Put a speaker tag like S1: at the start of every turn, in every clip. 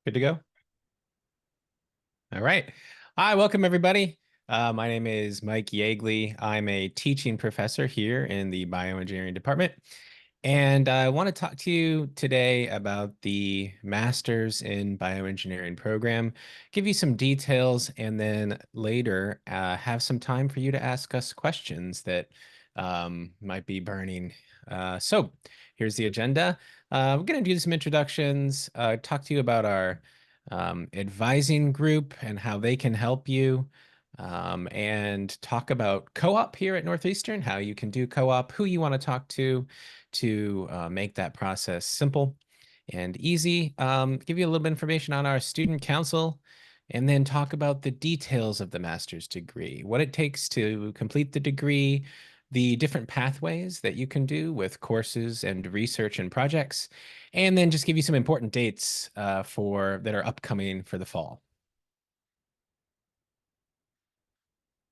S1: Good to go. All right. Hi, welcome everybody. My name is Mike Yeagley. I'm a teaching professor here in the bioengineering department. And I want to talk to you today about the Masters in Bioengineering program, give you some details, and then later have some time for you to ask us questions that might be burning. So here's the agenda. We're going to do some introductions, talk to you about our advising group and how they can help you, and talk about co-op here at Northeastern, how you can do co-op, who you want to talk to make that process simple and easy. Give you a little bit of information on our student council, and then talk about the details of the master's degree, what it takes to complete the degree, the different pathways that you can do with courses and research and projects, and then just give you some important dates for that are upcoming for the fall.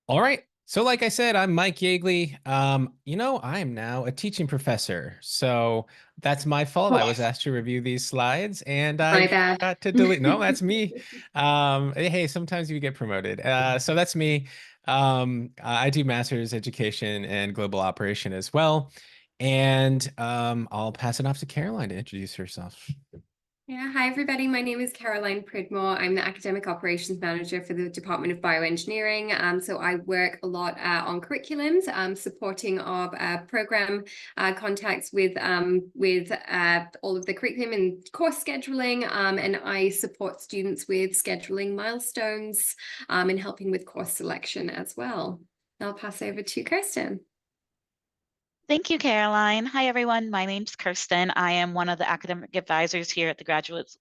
S1: All right. So like I said, I'm Mike Yeagley. I am now a teaching professor. So that's my fault. I was
S2: Oh,
S1: asked to review these slides and
S2: my
S1: I
S2: bad.
S1: forgot to delete. No, that's me. Hey, sometimes you get promoted. So that's me. I do master's education and global operation as well. And I'll pass it off to Caroline to introduce herself.
S2: Yeah, hi everybody. My name is Caroline Pridmore. I'm the Academic Operations Manager for the Department of Bioengineering. So I work a lot on curriculums, supporting our program contacts with all of the curriculum and course scheduling. And I support students with scheduling milestones and helping with course selection as well. I'll pass over to Kirsten.
S3: Thank you, Caroline. Hi, everyone. My name's Kirsten. I am one of the academic advisors here at the Graduate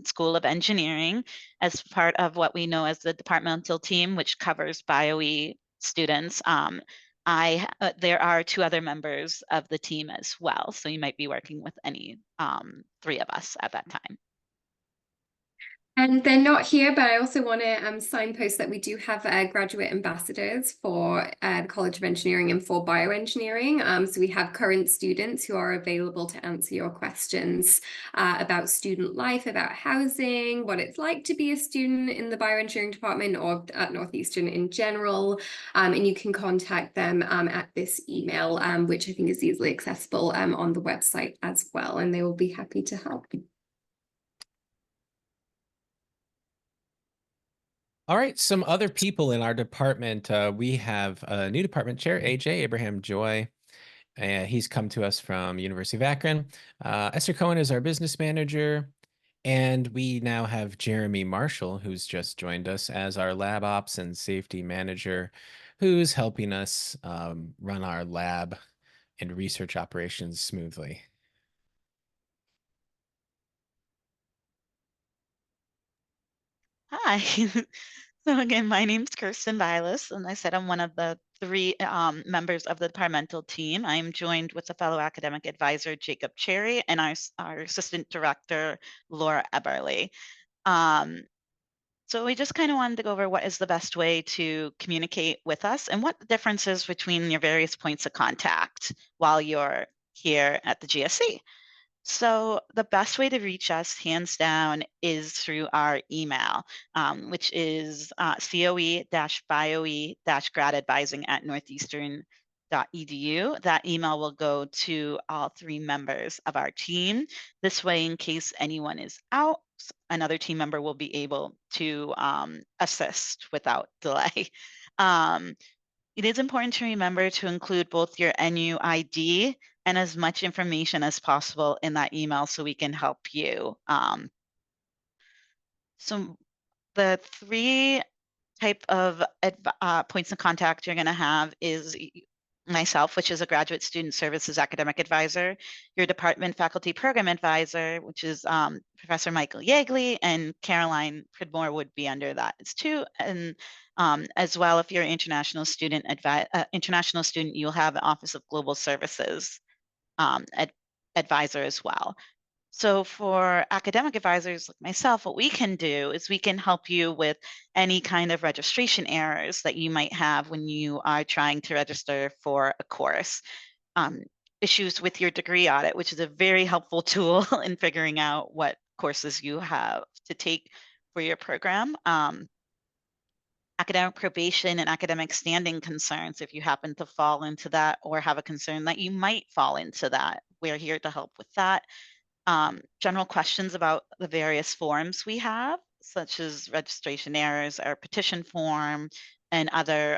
S3: School of Engineering as part of what we know as the departmental team, which covers BioE students. There are two other members of the team as well, so you might be working with any three of us at that time.
S2: And they're not here, but I also want to signpost that we do have graduate ambassadors for the College of Engineering and for bioengineering. So we have current students who are available to answer your questions about student life, about housing, what it's like to be a student in the bioengineering department or at Northeastern in general. And you can contact them at this email, which I think is easily accessible on the website as well, and they will be happy to help.
S1: All right, some other people in our department. We have a new department chair, AJ Abraham Joy. He's come to us from University of Akron. Esther Cohen is our business manager. And we now have Jeremy Marshall, who's just joined us as our lab ops and safety manager, who's helping us run our lab and research operations smoothly.
S3: Hi. So again, my name's Kirsten Vilas, and I said I'm one of the three members of the departmental team. I'm joined with a fellow academic advisor, Jacob Cherry, and our assistant director, Laura Eberly. So we just kind of wanted to go over what is the best way to communicate with us and what the difference is between your various points of contact while you're here at the GSC. So the best way to reach us, hands down, is through our email, which is coe-bioe-gradadvising@northeastern.edu. That email will go to all three members of our team. This way, in case anyone is out, another team member will be able to assist without delay. It is important to remember to include both your NUID and as much information as possible in that email so we can help you. So the three type of points of contact you're going to have is myself, which is a graduate student services academic advisor, your department faculty program advisor, which is Professor Michael Yeagley, and Caroline Pridmore would be under that as too. And as well, if you're an international student, you'll have the Office of Global Services advisor as well. So for academic advisors like myself, what we can do is we can help you with any kind of registration errors that you might have when you are trying to register for a course. Issues with your degree audit, which is a very helpful tool in figuring out what courses you have to take for your program. Academic probation and academic standing concerns, if you happen to fall into that or have a concern that you might fall into that, we're here to help with that. General questions about the various forms we have, such as registration errors, our petition form, and other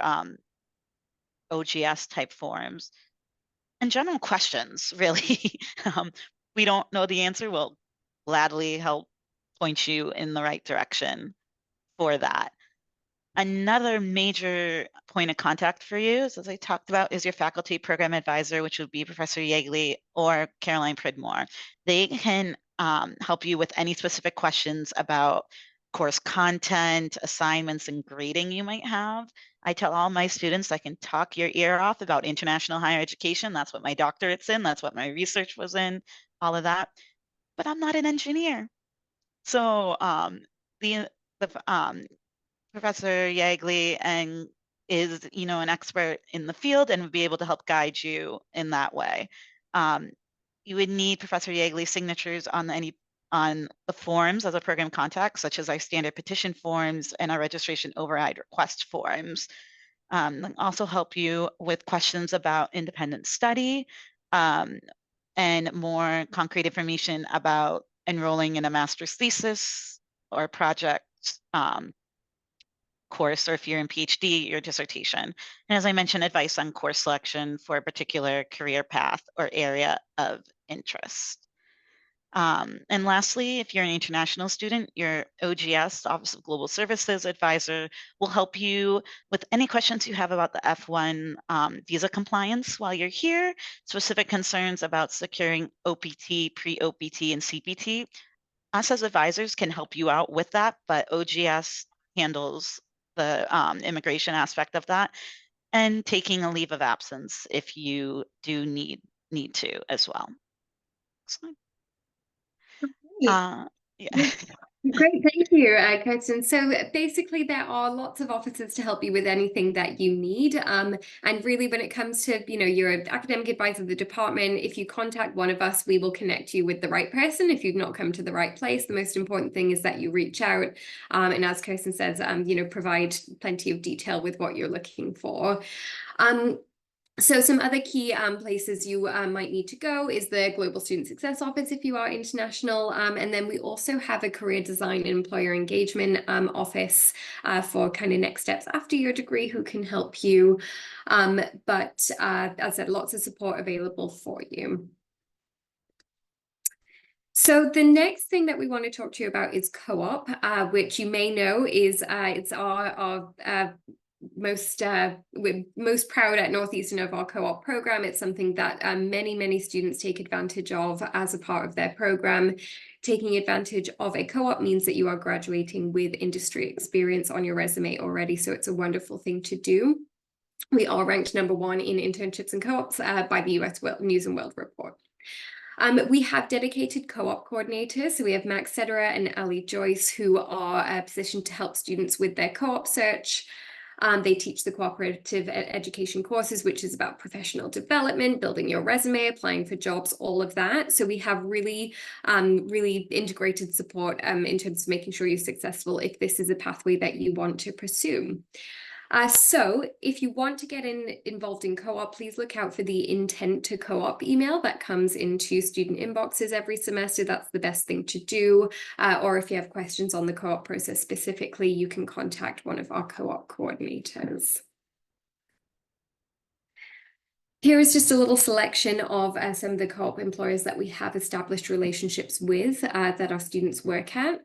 S3: OGS type forms. And general questions, really. We don't know the answer, we'll gladly help point you in the right direction for that. Another major point of contact for you, as I talked about, is your faculty program advisor, which would be Professor Yeagley or Caroline Pridmore. They can help you with any specific questions about course content, assignments, and grading you might have. I tell all my students I can talk your ear off about international higher education. That's what my doctorate's in. That's what my research was in, all of that. But I'm not an engineer. So the Professor Yeagley and is, an expert in the field and would be able to help guide you in that way. You would need Professor Yeagley's signatures on the forms as a program contact, such as our standard petition forms and our registration override request forms. Also help you with questions about independent study and more concrete information about enrolling in a master's thesis or project course, or if you're in PhD, your dissertation. And as I mentioned, advice on course selection for a particular career path or area of interest. And lastly, if you're an international student, your OGS, Office of Global Services advisor, will help you with any questions you have about the F1 visa compliance while you're here, specific concerns about securing OPT, pre-OPT, and CPT. Us as advisors can help you out with that, but OGS handles the immigration aspect of that, and taking a leave of absence if you do need to as well. Yeah.
S2: Great, thank you, Kirsten. So basically, there are lots of officers to help you with anything that you need. And really, when it comes to, your academic advisor of the department, if you contact one of us, we will connect you with the right person. If you've not come to the right place, the most important thing is that you reach out. And as Kirsten says, provide plenty of detail with what you're looking for. So some other key places you might need to go is the Global Student Success Office if you are international. And then we also have a career design and employer engagement office for kind of next steps after your degree who can help you. But as I said, lots of support available for you. So the next thing that we want to talk to you about is co-op, which you may know is it's our we're most proud at Northeastern of our co-op program. It's something that many students take advantage of as a part of their program. Taking advantage of a co-op means that you are graduating with industry experience on your resume already, so it's a wonderful thing to do. We are ranked #1 in internships and co-ops by the US News and World Report. We have dedicated co-op coordinators. So we have Max Sederer and Ali Joyce, who are positioned to help students with their co-op search. They teach the cooperative education courses, which is about professional development, building your resume, applying for jobs, all of that. So we have really integrated support in terms of making sure you're successful if this is a pathway that you want to pursue. So if you want to get involved in co-op, please look out for the intent to co-op email that comes into student inboxes every semester. That's the best thing to do. Or if you have questions on the co-op process specifically, you can contact one of our co-op coordinators. Here is just a little selection of some of the co-op employers that we have established relationships with that our students work at.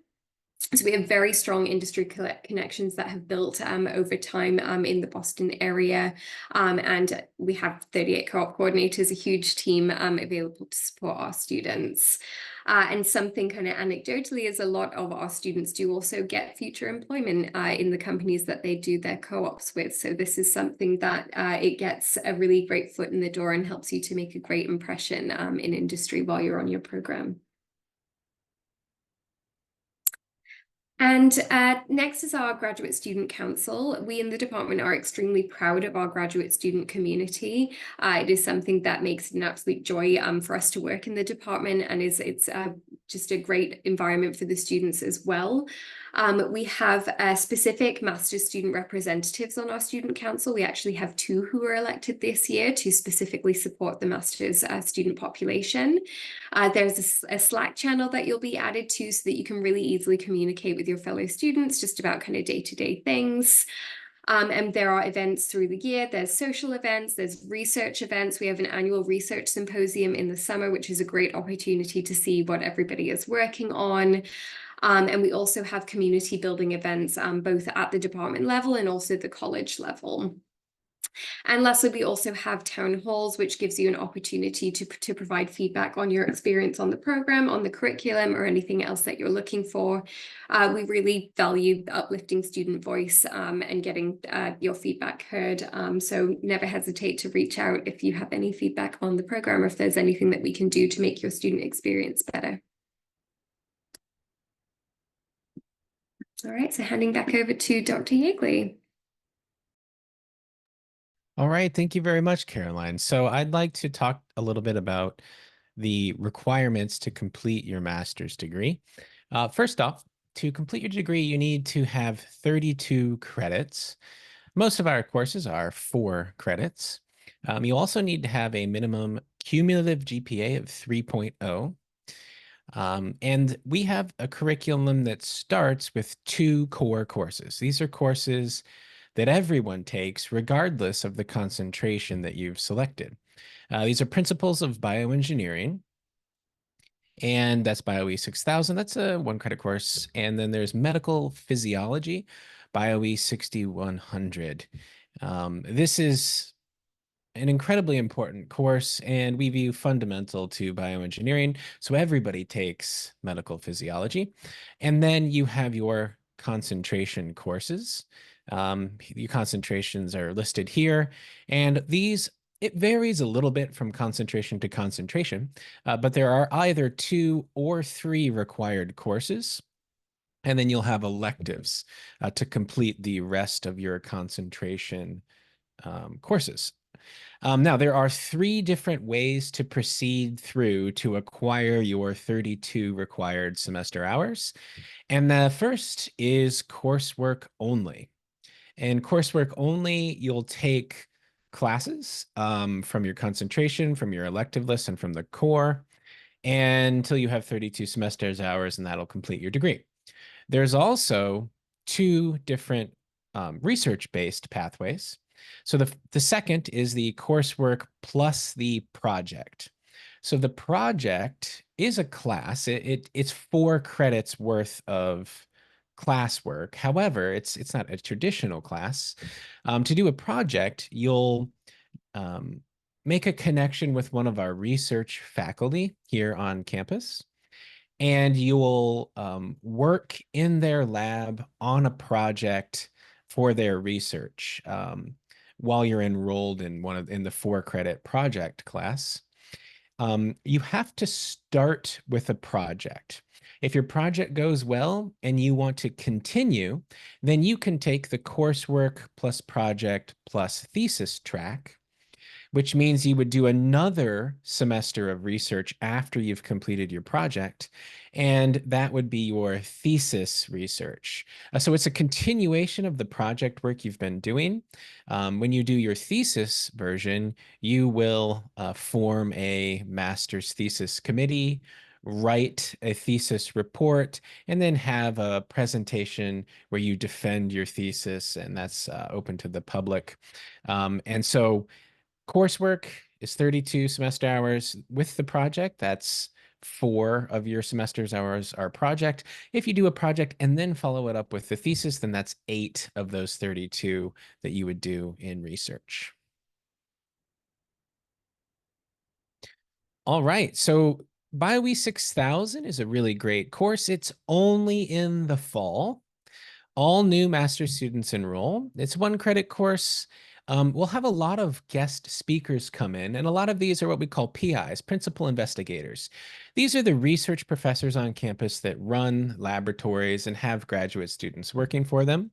S2: So we have very strong industry connections that have built over time in the Boston area. And we have 38 co-op coordinators, a huge team available to support our students. And something kind of anecdotally is a lot of our students do also get future employment in the companies that they do their co-ops with. So this is something that it gets a really great foot in the door and helps you to make a great impression in industry while you're on your program. And next is our Graduate Student Council. We in the department are extremely proud of our graduate student community. It is something that makes it an absolute joy for us to work in the department, and it's just a great environment for the students as well. We have specific master's student representatives on our student council. We actually have 2 who were elected this year to specifically support the master's student population. There's a Slack channel that you'll be added to so that you can really easily communicate with your fellow students just about kind of day-to-day things. And there are events through the year. There's social events, there's research events. We have an annual research symposium in the summer, which is a great opportunity to see what everybody is working on. And we also have community building events, both at the department level and also the college level. And lastly, we also have town halls, which gives you an opportunity to provide feedback on your experience on the program, on the curriculum, or anything else that you're looking for. We really value uplifting student voice and getting your feedback heard. So never hesitate to reach out if you have any feedback on the program or if there's anything that we can do to make your student experience better. All right, so handing back over to Dr. Yeagley.
S1: All right, thank you very much, Caroline. So I'd like to talk a little bit about the requirements to complete your master's degree. First off, to complete your degree, you need to have 32 credits. Most of our courses are 4 credits. You also need to have a minimum cumulative GPA of 3.0. And we have a curriculum that starts with 2 core courses. These are courses that everyone takes regardless of the concentration that you've selected. These are Principles of Bioengineering, and that's BioE 6000. That's a 1 credit course. And then there's Medical Physiology, BioE 6100. This is an incredibly important course, and we view fundamental to bioengineering. So everybody takes medical physiology. And then you have your concentration courses. Your concentrations are listed here. And these, it varies a little bit from concentration to concentration, but there are either 2 or 3 required courses. And then you'll have electives to complete the rest of your concentration courses. Now, there are 3 different ways to proceed through to acquire your 32 required semester hours. And the first is coursework only. And coursework only, you'll take classes from your concentration, from your elective list, and from the core, and until you have 32 semesters hours, and that'll complete your degree. There's also 2 different research-based pathways. So the second is the coursework plus the project. So the project is a class. It's 4 credits worth of classwork. However, it's not a traditional class. To do a project, you'll make a connection with one of our research faculty here on campus, and you will work in their lab on a project for their research while you're enrolled in the 4 credit project class. You have to start with a project. If your project goes well and you want to continue, then you can take the coursework plus project plus thesis track, which means you would do another semester of research after you've completed your project, and that would be your thesis research. So it's a continuation of the project work you've been doing. When you do your thesis version, you will form a master's thesis committee, write a thesis report, and then have a presentation where you defend your thesis, and that's open to the public. And so coursework is 32 semester hours. With the project, that's 4 of your semester's hours are project. If you do a project and then follow it up with the thesis, then that's 8 of those 32 that you would do in research. All right, so BioE 6000 is a really great course. It's only in the fall. All new master's students enroll. It's 1 credit course. we'll have a lot of guest speakers come in, and a lot of these are what we call PIs, principal investigators. These are the research professors on campus that run laboratories and have graduate students working for them.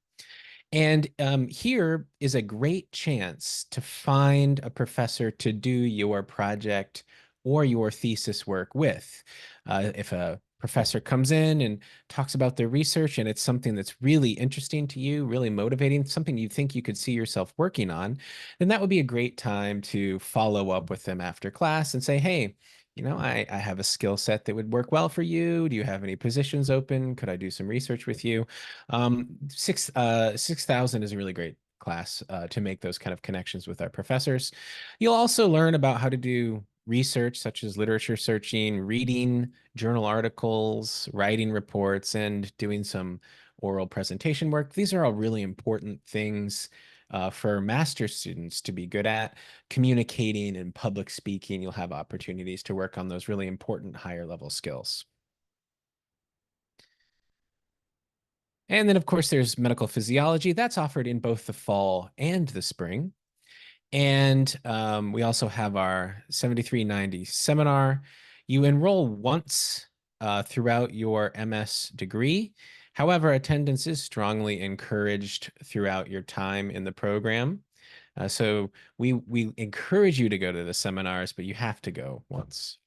S1: And here is a great chance to find a professor to do your project or your thesis work with. If a professor comes in and talks about their research and it's something that's really interesting to you, really motivating, something you think you could see yourself working on, then that would be a great time to follow up with them after class and say, hey, I have a skill set that would work well for you. Do you have any positions open? Could I do some research with you? 6,000 is a really great class to make those kind of connections with our professors. You'll also learn about how to do research such as literature searching, reading journal articles, writing reports, and doing some oral presentation work. These are all really important things for master's students to be good at. Communicating and public speaking, you'll have opportunities to work on those really important higher level skills. And then, of course, there's medical physiology. That's offered in both the fall and the spring. And we also have our 7390 seminar. You enroll once throughout your MS degree. However, attendance is strongly encouraged throughout your time in the program. So we encourage you to go to the seminars, but you have to go once.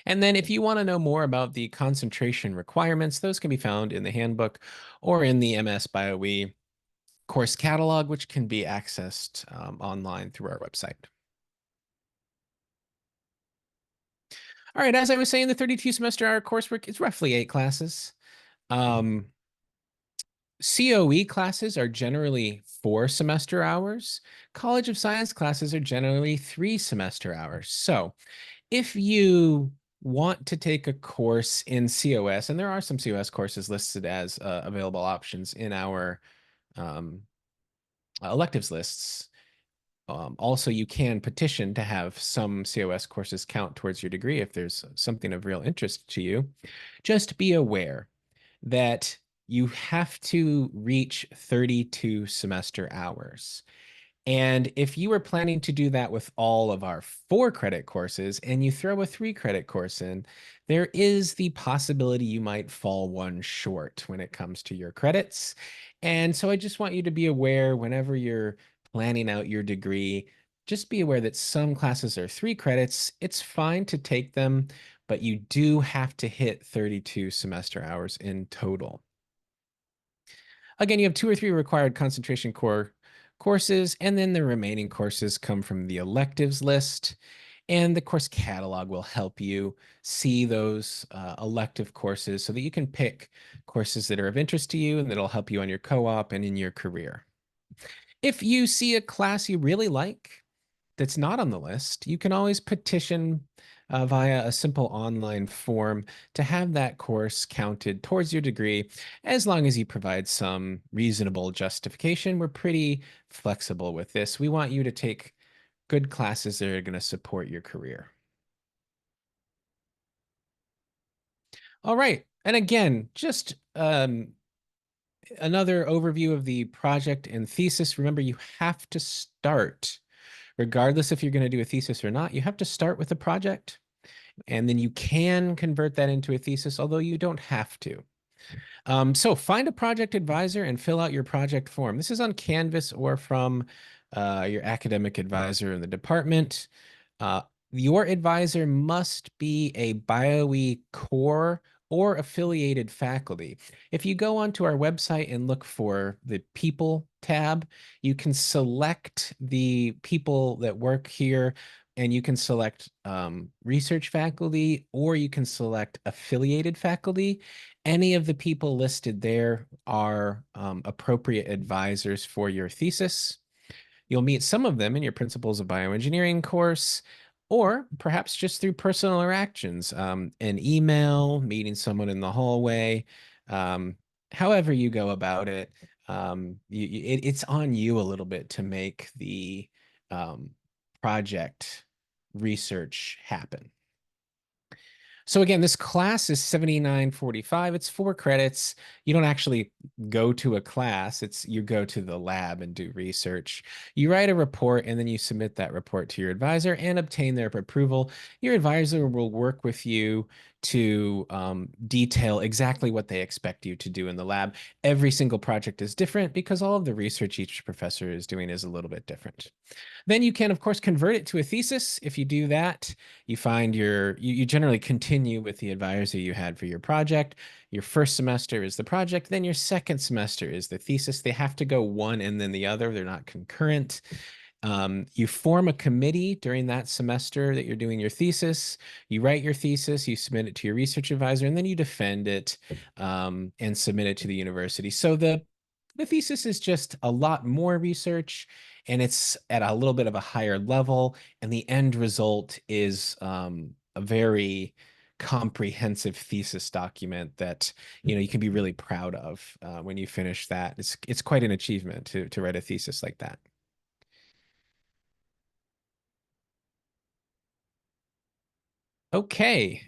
S1: And then if you want to know more about the concentration requirements, those can be found in the handbook or in the MS BioE course catalog, which can be accessed online through our website. All right, as I was saying, the 32 semester hour coursework is roughly 8 classes. COE classes are generally 4 semester hours. College of Science classes are generally 3 semester hours. So if you want to take a course in COS, and there are some COS courses listed as available options in our electives lists. Also, you can petition to have some COS courses count towards your degree if there's something of real interest to you. Just be aware that you have to reach 32 semester hours. And if you were planning to do that with all of our 4-credit courses and you throw a 3-credit course in, there is the possibility you might fall one short when it comes to your credits. And so I just want you to be aware whenever you're planning out your degree, just be aware that some classes are 3 credits. It's fine to take them, but you do have to hit 32 semester hours in total. Again, you have 2 or 3 required concentration core courses, and then the remaining courses come from the electives list. And the course catalog will help you see those elective courses so that you can pick courses that are of interest to you and that'll help you on your co-op and in your career. If you see a class you really like that's not on the list, you can always petition via a simple online form to have that course counted towards your degree, as long as you provide some reasonable justification. We're pretty flexible with this. We want you to take good classes that are going to support your career. All right. And again, just another overview of the project and thesis. Remember, you have to start, regardless if you're going to do a thesis or not, you have to start with a project. And then you can convert that into a thesis, although you don't have to. So find a project advisor and fill out your project form. This is on Canvas or from your academic advisor in the department. Uh, your advisor must be a BioE core or affiliated faculty. If you go onto our website and look for the People tab, you can select the people that work here, and you can select research faculty, or you can select affiliated faculty. Any of the people listed there are appropriate advisors for your thesis. You'll meet some of them in your Principles of Bioengineering course, or perhaps just through personal interactions, an email, meeting someone in the hallway, however you go about it. It's on you a little bit to make the project research happen. So again, this class is $79.45. It's 4 credits. You don't actually go to a class. You go to the lab and do research. You write a report and then you submit that report to your advisor and obtain their approval. Your advisor will work with you to detail exactly what they expect you to do in the lab. Every single project is different because all of the research each professor is doing is a little bit different. Then you can, of course, convert it to a thesis. If you do that, you generally continue with the advisor you had for your project. Your first semester is the project, then your second semester is the thesis. They have to go one and then the other. They're not concurrent. You form a committee during that semester that you're doing your thesis. You write your thesis, you submit it to your research advisor, and then you defend it and submit it to the university. So the thesis is just a lot more research and it's at a little bit of a higher level. And the end result is a very comprehensive thesis document that you can be really proud of when you finish that. It's quite an achievement to write a thesis like that. Okay.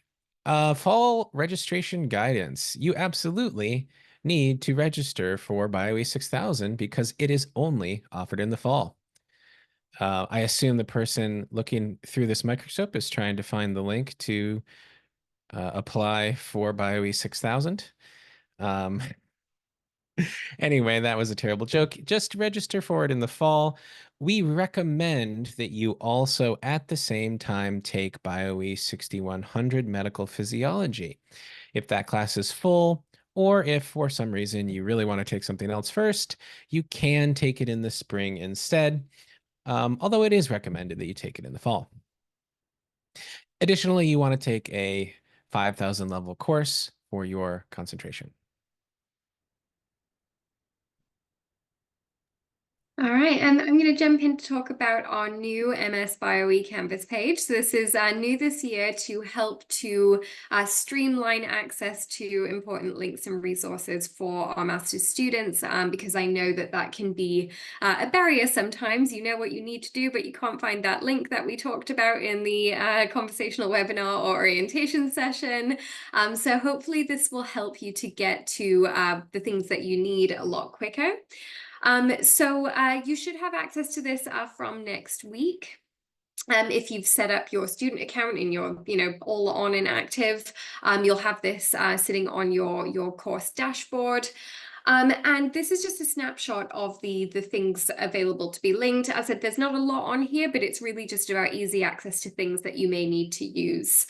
S1: Fall registration guidance. You absolutely need to register for BioE 6000 because it is only offered in the fall. I assume the person looking through this microscope is trying to find the link to apply for BioE 6000. Um, Anyway, that was a terrible joke. Just register for it in the fall. We recommend that you also at the same time take BioE 6100 Medical Physiology. If that class is full, or if for some reason you really want to take something else first, you can take it in the spring instead, although it is recommended that you take it in the fall. Additionally, you want to take a 5,000 level course for your concentration.
S2: All right, and I'm going to jump in to talk about our new MS BioE Canvas page. So this is new this year to help to streamline access to important links and resources for our master's students, because I know that that can be a barrier sometimes. You know what you need to do, but you can't find that link that we talked about in the conversational webinar or orientation session. So hopefully this will help you to get to the things that you need a lot quicker. So you should have access to this from next week. If you've set up your student account and you're, all on and active, you'll have this sitting on your course dashboard. And this is just a snapshot of the things available to be linked. As I said, there's not a lot on here, but it's really just about easy access to things that you may need to use.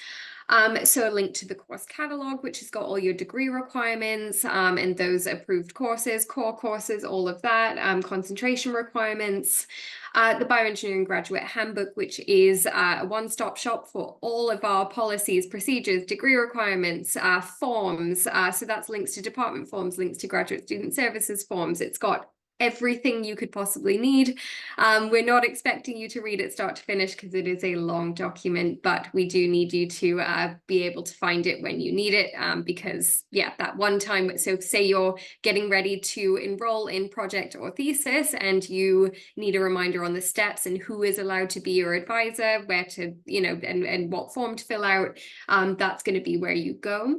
S2: So a link to the course catalog, which has got all your degree requirements and those approved courses, core courses, all of that, concentration requirements. The Bioengineering Graduate Handbook, which is a one-stop shop for all of our policies, procedures, degree requirements, forms. So that's links to department forms, links to graduate student services forms. It's got everything you could possibly need. We're not expecting you to read it start to finish because it is a long document, but we do need you to be able to find it when you need it, because that one time, so say you're getting ready to enroll in project or thesis and you need a reminder on the steps and who is allowed to be your advisor, where to, and what form to fill out, that's going to be where you go.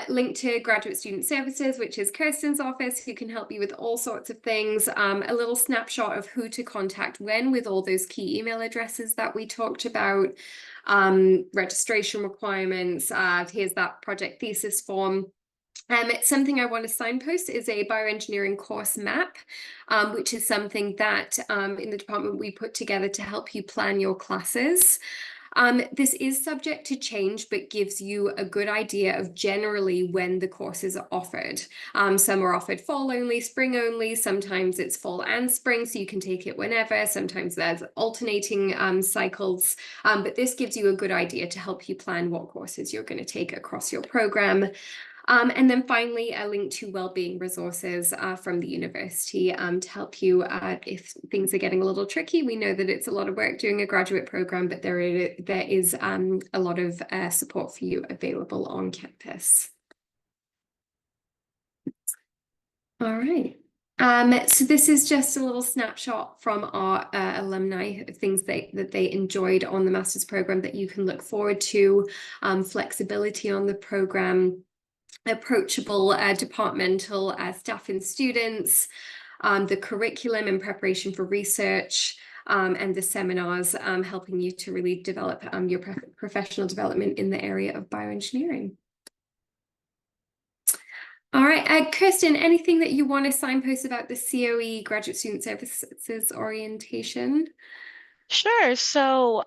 S2: Link to Graduate Student Services, which is Kirsten's office, who can help you with all sorts of things. A little snapshot of who to contact when with all those key email addresses that we talked about. Registration requirements. Here's that project thesis form. It's something I want to signpost is a bioengineering course map, which is something that in the department we put together to help you plan your classes. This is subject to change, but gives you a good idea of generally when the courses are offered. Some are offered fall only, spring only. Sometimes it's fall and spring, so you can take it whenever. Sometimes there's alternating cycles, but this gives you a good idea to help you plan what courses you're going to take across your program. And then finally, a link to wellbeing resources from the university to help you if things are getting a little tricky. We know that it's a lot of work doing a graduate program, but there is a lot of support for you available on campus. All right. So this is just a little snapshot from our alumni of things that they enjoyed on the master's program that you can look forward to, flexibility on the program, approachable departmental staff and students, the curriculum in preparation for research, and the seminars helping you to really develop your professional development in the area of bioengineering. All right, Kirsten, anything that you want to signpost about the COE Graduate Student Services orientation?
S3: Sure. So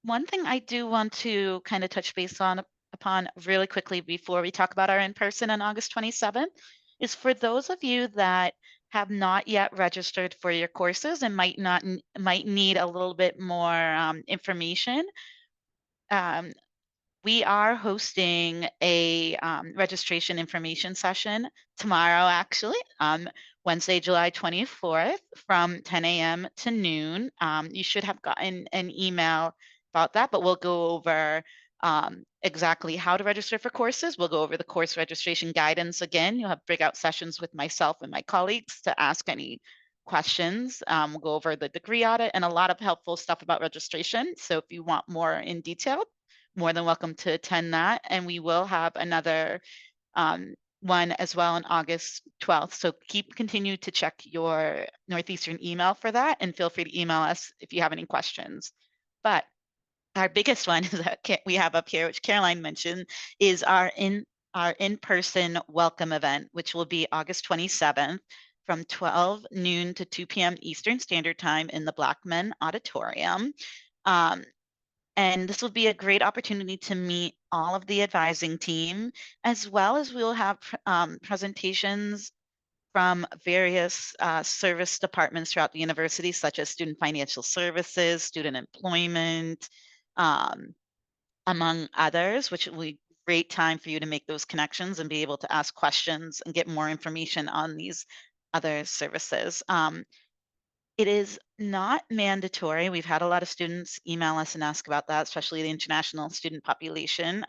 S3: one thing I do want to kind of touch base upon really quickly before we talk about our in-person on August 27th is for those of you that have not yet registered for your courses and might need a little bit more information. We are hosting a registration information session tomorrow, actually, Wednesday, July 24th from 10 a.m. to noon. You should have gotten an email about that, but we'll go over exactly how to register for courses. We'll go over the course registration guidance again. You'll have breakout sessions with myself and my colleagues to ask any questions. We'll go over the degree audit and a lot of helpful stuff about registration. So if you want more in detail, more than welcome to attend that. And we will have another one as well on August 12th. So continue to check your Northeastern email for that, and feel free to email us if you have any questions. But our biggest one is that we have up here, which Caroline mentioned, is our in-person welcome event, which will be August 27th from 12 noon to 2 p.m. Eastern Standard Time in the Blackman Auditorium. And this will be a great opportunity to meet all of the advising team, as well as we'll have presentations from various service departments throughout the university, such as student financial services, student employment, among others, which will be a great time for you to make those connections and be able to ask questions and get more information on these other services. It is not mandatory. We've had a lot of students email us and ask about that, especially the international student population.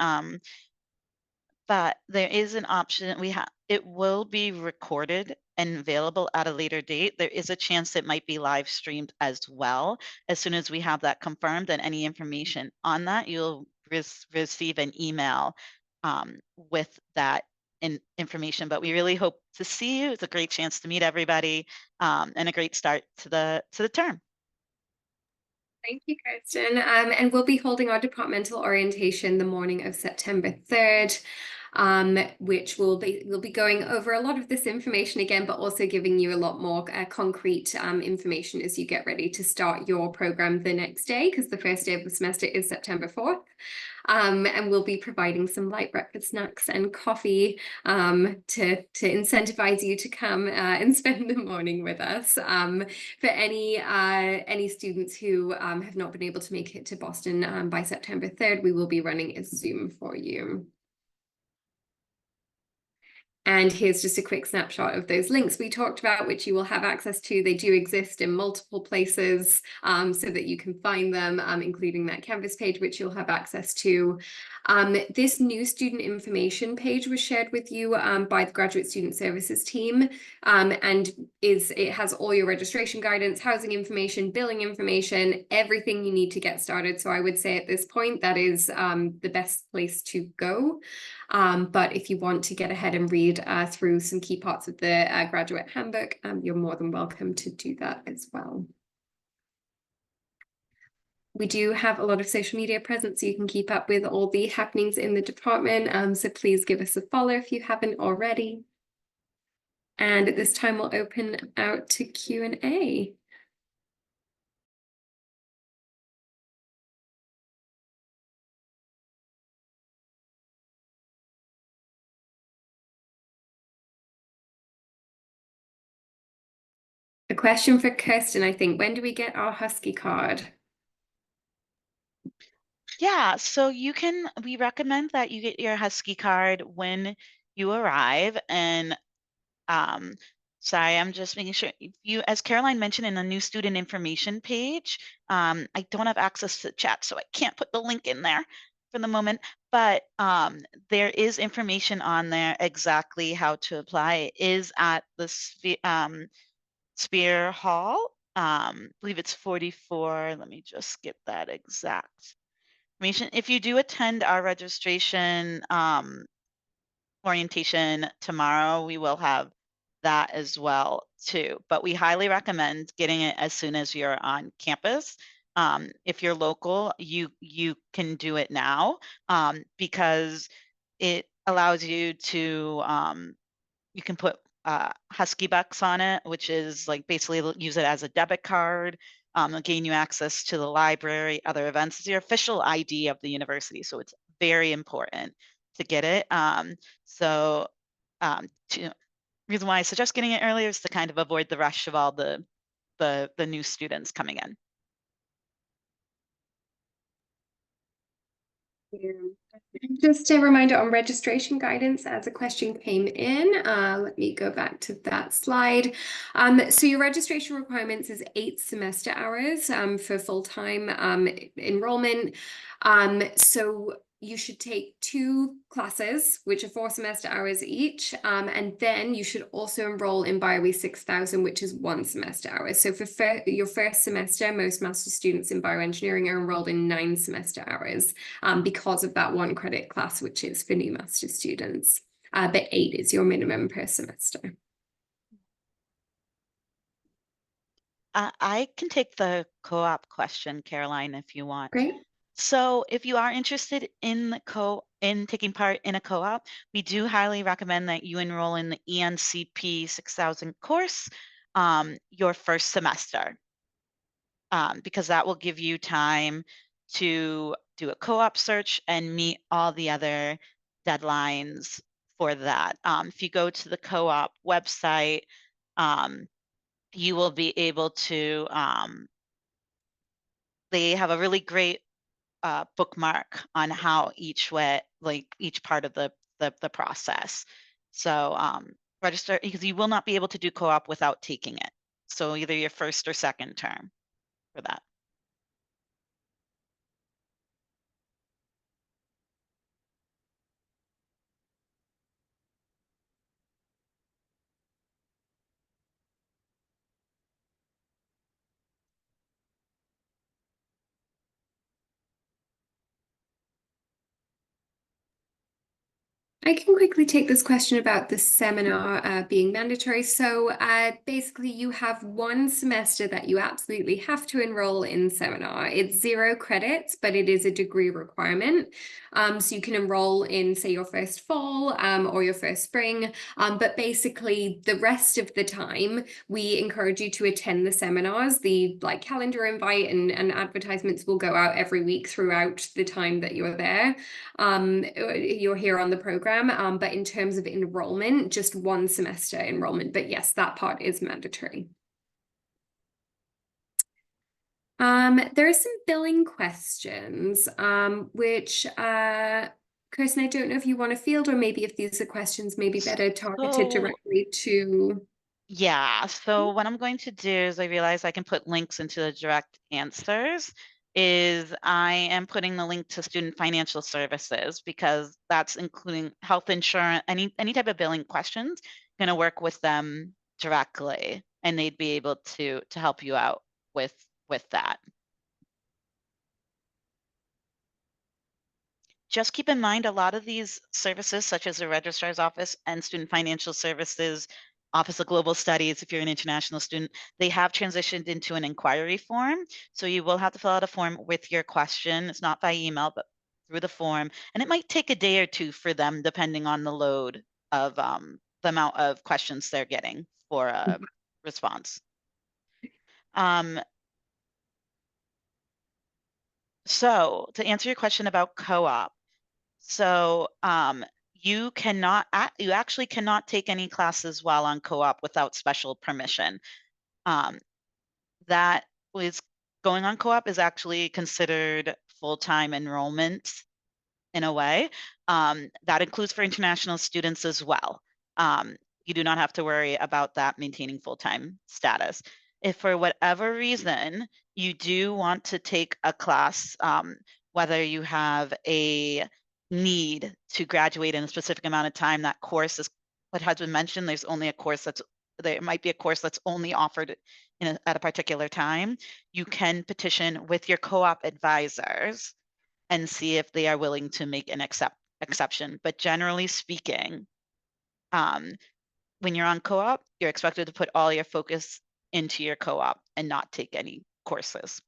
S3: But there is an option. It will be recorded and available at a later date. There is a chance it might be live streamed as well. As soon as we have that confirmed and any information on that, you'll receive an email with that information. But we really hope to see you. It's a great chance to meet everybody, and a great start to the term.
S2: Thank you, Kirsten. And we'll be holding our departmental orientation the morning of September 3rd, which we'll be going over a lot of this information again, but also giving you a lot more concrete information as you get ready to start your program the next day, because the first day of the semester is September 4th. And we'll be providing some light breakfast snacks and coffee to incentivize you to come and spend the morning with us. For any students who have not been able to make it to Boston by September 3rd, we will be running a Zoom for you. And here's just a quick snapshot of those links we talked about, which you will have access to. They do exist in multiple places so that you can find them, including that Canvas page, which you'll have access to. This new student information page was shared with you by the Graduate Student Services team, and it has all your registration guidance, housing information, billing information, everything you need to get started. So I would say at this point, that is the best place to go. But if you want to get ahead and read through some key parts of the graduate handbook, you're more than welcome to do that as well. We do have a lot of social media presence, so you can keep up with all the happenings in the department. So please give us a follow if you haven't already. And at this time, we'll open out to Q&A. A question for Kirsten, I think. When do we get our Husky card?
S3: Yeah, so we recommend that you get your Husky card when you arrive. And sorry, I'm just making sure as Caroline mentioned in the new student information page, I don't have access to the chat, so I can't put the link in there. for the moment, but there is information on there exactly how to apply. It is at the Spear Hall. I believe it's 44. Let me just get that exact information. If you do attend our registration orientation tomorrow, we will have that as well too. But we highly recommend getting it as soon as you're on campus. If you're local, you can do it now because it allows you to you can put Husky Bucks on it, which is like basically use it as a debit card. It'll gain you access to the library, other events. It's your official ID of the university, so it's very important to get it. So reason why I suggest getting it earlier is to kind of avoid the rush of all the new students coming in.
S2: Yeah. Just a reminder on registration guidance as a question came in. Let me go back to that slide. So your registration requirements is 8 semester hours for full-time enrollment. So you should take 2 classes, which are 4 semester hours each. And then you should also enroll in BioE 6000, which is 1 semester hours. So for your first semester, most master's students in bioengineering are enrolled in 9 semester hours because of that 1 credit class, which is for new master's students. But 8 is your minimum per semester.
S3: I can take the co-op question, Caroline, if you want.
S2: Great.
S3: So if you are interested in taking part in a co-op, we do highly recommend that you enroll in the ENCP 6000 course your first semester, because that will give you time to do a co-op search and meet all the other deadlines for that. If you go to the co-op website, you will be able to, they have a really great bookmark on how each part of the process. So register, because you will not be able to do co-op without taking it. So either your first or second term for that.
S2: I can quickly take this question about the seminar being mandatory. So basically you have 1 semester that you absolutely have to enroll in seminar. It's 0 credits, but it is a degree requirement. So you can enroll in, say, your first fall or your first spring. But basically the rest of the time, we encourage you to attend the seminars. The calendar invite and advertisements will go out every week throughout the time that you're there. You're here on the program. But in terms of enrollment, just 1 semester enrollment. But yes, that part is mandatory. There are some billing questions, which Kirsten, I don't know if you want to field, or maybe if these are questions maybe better targeted directly to.
S3: Yeah, so what I'm going to do is I realize I can put links into the direct answers. Is I am putting the link to student financial services because that's including health insurance, any type of billing questions, going to work with them directly, and they'd be able to help you out with that. Just keep in mind a lot of these services, such as the registrar's office and student financial services, Office of Global Studies, if you're an international student, they have transitioned into an inquiry form. So you will have to fill out a form with your question. It's not by email, but through the form. And it might take a day or 2 for them, depending on the load of the amount of questions they're getting for a response. So to answer your question about co-op, so you actually cannot take any classes while on co-op without special permission. That was going on co-op is actually considered full-time enrollment in a way. That includes for international students as well. You do not have to worry about that maintaining full-time status. If for whatever reason you do want to take a class whether you have a need to graduate in a specific amount of time. That course is what has been mentioned. There's only a course there might be a course that's only offered at a particular time. You can petition with your co-op advisors and see if they are willing to make an exception. But generally speaking, when you're on co-op, you're expected to put all your focus into your co-op and not take any courses.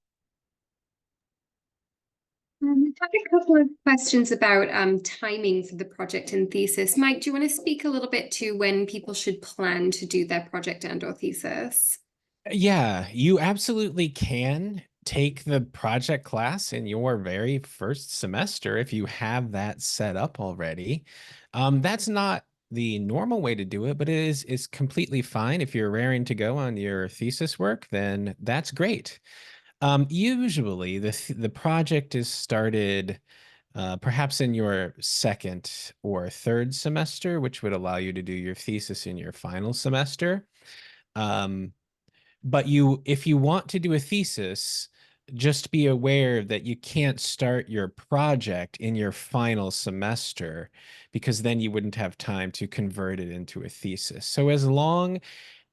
S2: We've had a couple of questions about timing for the project and thesis. Mike, do you want to speak a little bit to when people should plan to do their project and/or thesis?
S1: Yeah, you absolutely can take the project class in your very first semester if you have that set up already. That's not the normal way to do it, but is completely fine. If you're raring to go on your thesis work, then that's great. Usually the project is started perhaps in your second or third semester, which would allow you to do your thesis in your final semester. Um, but if you want to do a thesis, just be aware that you can't start your project in your final semester because then you wouldn't have time to convert it into a thesis. So as long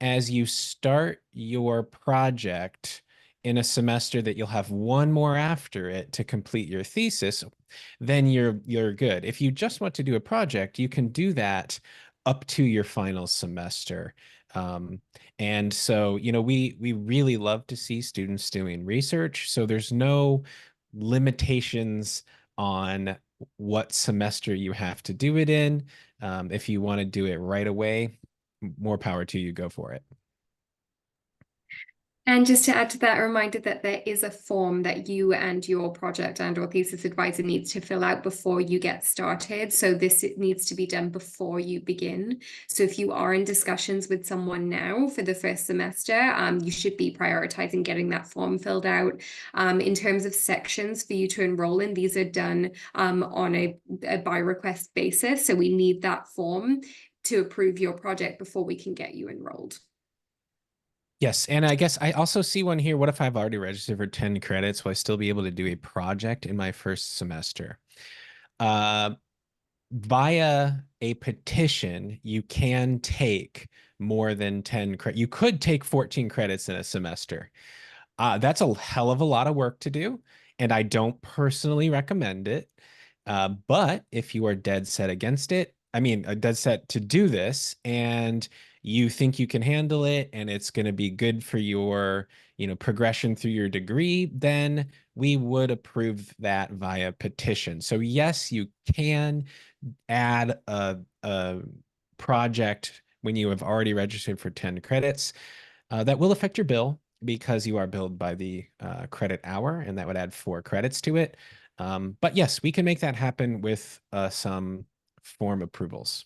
S1: as you start your project in a semester that you'll have one more after it to complete your thesis, then you're good. If you just want to do a project, you can do that up to your final semester. And so, we really love to see students doing research. So there's no limitations on what semester you have to do it in. If you want to do it right away, more power to you, go for it.
S2: And just to add to that, a reminder that there is a form that you and your project and/or thesis advisor needs to fill out before you get started. So it needs to be done before you begin. So if you are in discussions with someone now for the first semester, you should be prioritizing getting that form filled out. In terms of sections for you to enroll in, these are done on a by request basis. So we need that form to approve your project before we can get you enrolled.
S1: Yes, and I guess I also see one here. What if I've already registered for 10 credits? Will I still be able to do a project in my first semester? Uh, Via a petition, you can take more than 10 credits. You could take 14 credits in a semester. That's a hell of a lot of work to do, and I don't personally recommend it. But if you are dead set against it, I mean, dead set to do this, and you think you can handle it, and it's going to be good for your, progression through your degree, then we would approve that via petition. So yes, you can add a project when you have already registered for 10 credits. That will affect your bill because you are billed by the credit hour, and that would add 4 credits to it. But yes, we can make that happen with some form approvals.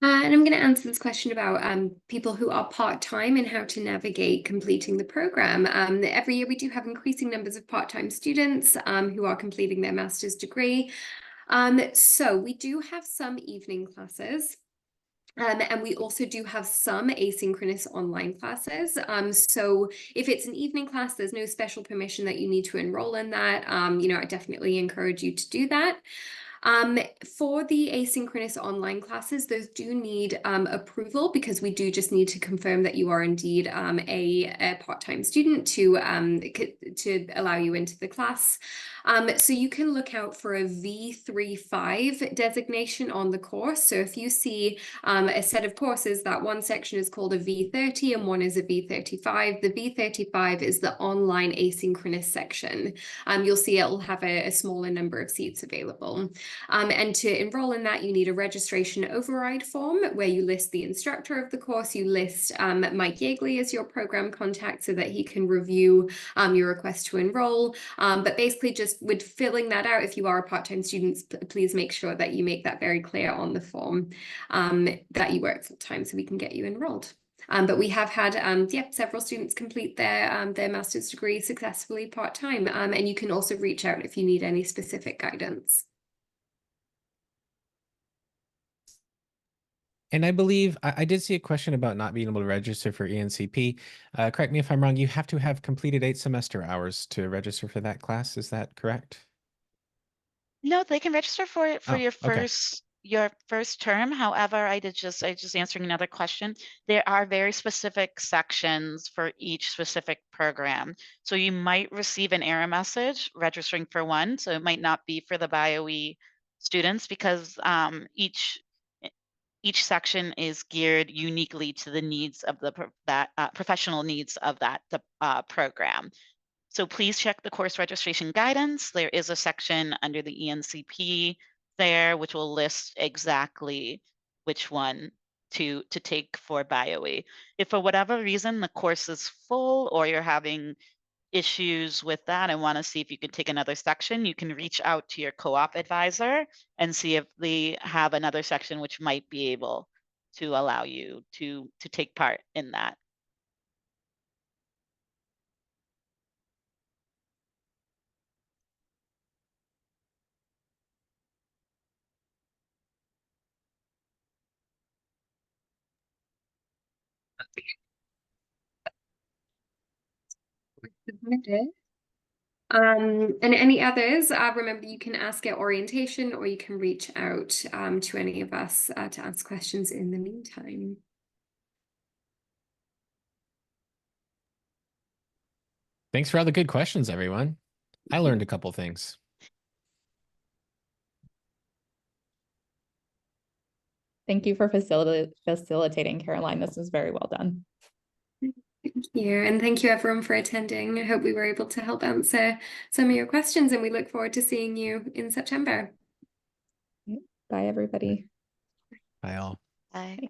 S2: And I'm going to answer this question about people who are part-time and how to navigate completing the program. Every year we do have increasing numbers of part-time students who are completing their master's degree. So we do have some evening classes. And we also do have some asynchronous online classes. So if it's an evening class, there's no special permission that you need to enroll in that. I definitely encourage you to do that. For the asynchronous online classes, those do need approval because we do just need to confirm that you are indeed a part-time student to allow you into the class. So you can look out for a V35 designation on the course. So if you see a set of courses, that one section is called a V30 and one is a V35. The V35 is the online asynchronous section. You'll see it'll have a smaller number of seats available. And to enroll in that, you need a registration override form where you list the instructor of the course, you list Mike Yeagley as your program contact so that he can review your request to enroll. But basically just with filling that out, if you are a part-time student, please make sure that you make that very clear on the form that you work full-time so we can get you enrolled. But we have had several students complete their master's degree successfully part-time. And you can also reach out if you need any specific guidance.
S1: And I believe I did see a question about not being able to register for ENCP. Correct me if I'm wrong, you have to have completed 8 semester hours to register for that class. Is that correct?
S3: No, they can register for it for
S1: Oh, okay.
S3: your first term. However, I just answering another question. There are very specific sections for each specific program. So you might receive an error message registering for one. So it might not be for the BioE students because each section is geared uniquely to the needs of that professional needs of that program. So please check the course registration guidance. There is a section under the ENCP there, which will list exactly which one to take for BioE. If for whatever reason the course is full or you're having issues with that and want to see if you can take another section, you can reach out to your co-op advisor and see if they have another section which might be able to allow you to take part in that.
S2: Submitted. And any others, remember you can ask at orientation or you can reach out to any of us to ask questions in the meantime.
S1: Thanks for all the good questions, everyone. I learned a couple things.
S4: Thank you for facilitating, Caroline. This was very well done.
S2: Thank you. And thank you everyone for attending. I hope we were able to help answer some of your questions and we look forward to seeing you in September.
S4: Bye, everybody.
S1: Bye all.
S3: Bye.